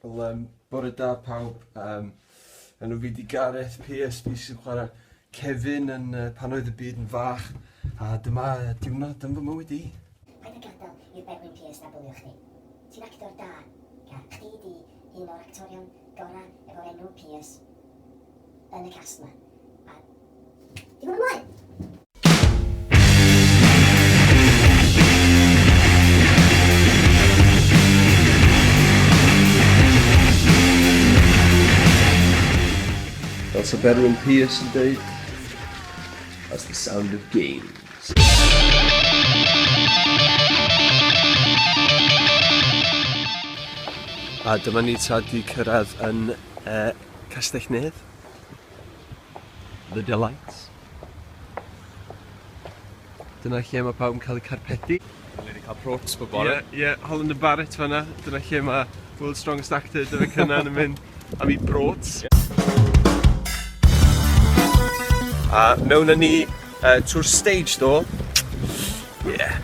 Wel, bore da pawb. Enw fi di Gareth Pierce, fi sy'n chwarae Kevin yn Pan oedd y byd yn fach. A dyma diwrnod yn fy mywyd i. Paid â gadael i'r Berwyn Pierce na bwlio chdi. Ti'n actor da, Gar. Chdi di un o'r actorion gorau efo'r enw Pierce yn y cast yma. A di hwn ymlaen! Fel sy'n Berwyn Pierce yn dweud, that's the sound of games. A dyma ni ta di cyrraedd yn Castell Nedd. The Delights. Dyna lle mae pawb yn cael eu carpedu. Dyna ni cael prots po bore. Ie, Holland and Barrett fan'na. Dyna lle mae World's Strongest Actor Dyfed Cynnan yn mynd am ei prots. A mewn â ni trwy'r stage door. Yeah.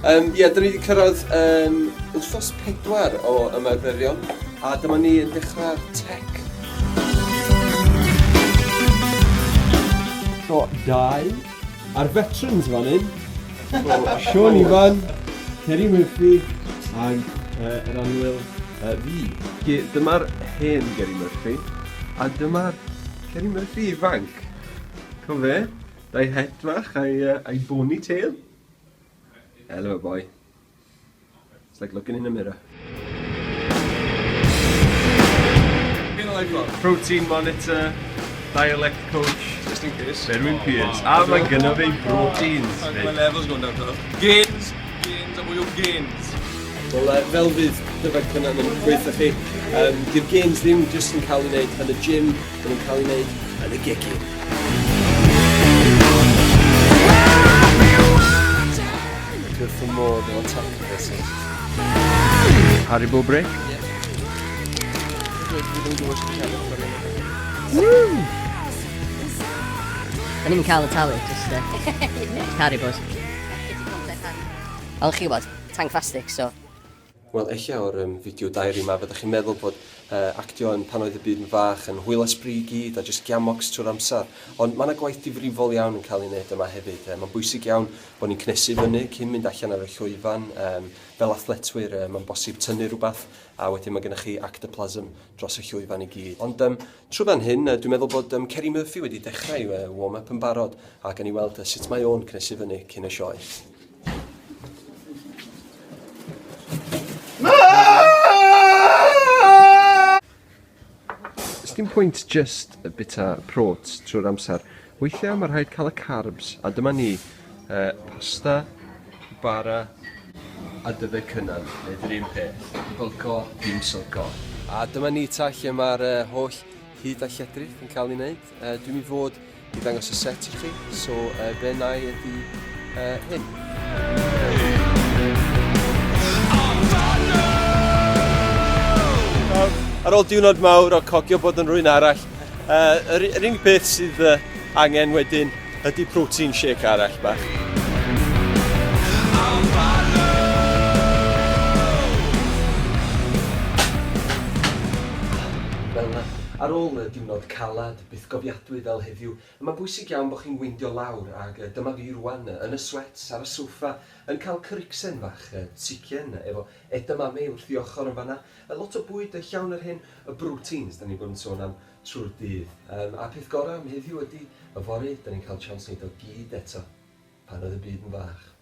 Ie, dyn ni wedi cyrraedd wythnos 4 o ymarferion a dyma ni yn dechrau'r tech. So, 2 a'r veterans fan hyn. Sean Ifan, Ceri Murphy ac yr anwyl fi. Dyma'r hen Ceri Murphy a dyma'r Ceri Murphy ifanc. Co fe, da'i het fach a'i ponytail. Hello boy. It's like looking in a mirror. Protein monitor, dialect coach, Just in case. Berwyn Pierce. A mae gynno fi proteins. My level's gone down to gains, a mwy o gains. Wel, fel fydd Dyfed Cynnan yn gweithio chi, di'r games ddim jyst yn cael ei wneud yn y gym, yn cael ei wneud yn y gegin. Wrth y modd o'n top person. Haribo break? Ie. Da ni'n cael y talu, just Haribos. Ond chi wybod, Tankfastic, so... Wel, eich o'r fideo diary yma, fyddwch chi'n meddwl bod actio yn Pan oedd y byd yn fach, yn hwyl ysbri i gyd, a jyst giamocs trwy'r amser. Ond mae yna gwaith difrifol iawn yn cael ei wneud yma hefyd. Mae'n bwysig iawn bod ni'n cnesu fyny cyn mynd allan ar y llwyfan. Fel athletwyr, mae'n bosib tynnu rhywbeth, a wedyn mae gennych chi ectoplasm dros y llwyfan i gyd. Ond trwy fan hyn, dwi'n meddwl bod Ceri Murphy wedi dechrau i'w warm-up yn barod, a gan i weld sut mae o'n cnesu fyny cyn y sioe. Dim pwynt just y bita prots trwy'r amser. Weithiau mae rhaid cael y carbs, a dyma ni pasta, bara a Dyfed Cynnan, neu'r un peth. Bylco, dim sylco. A dyma ni ta lle mae'r holl hyd a lledrith yn cael ei wneud. Dwi'n mynd fod i ddangos y set i chi, so be na i ydi hyn. Ar ôl diwrnod mawr o cogio bod yn rhywun arall, yr unig beth sydd angen wedyn ydy protein shake arall bach. Ar ôl y diwrnod calad, byth gofiadwy fel heddiw, mae'n bwysig iawn bod chi'n wyndio lawr ac dyma fi rwan yn y swets ar y soffa yn cael cyricsen fach sicien efo edamame wrth i ochr yn fanna. Lot o bwyd llawn yr hyn, y proteins da ni'n bod yn sôn am trwy'r dydd. A peth gorau am heddiw ydy, y fory, da ni'n cael chance wneud o gyd eto pan oedd y byd yn fach.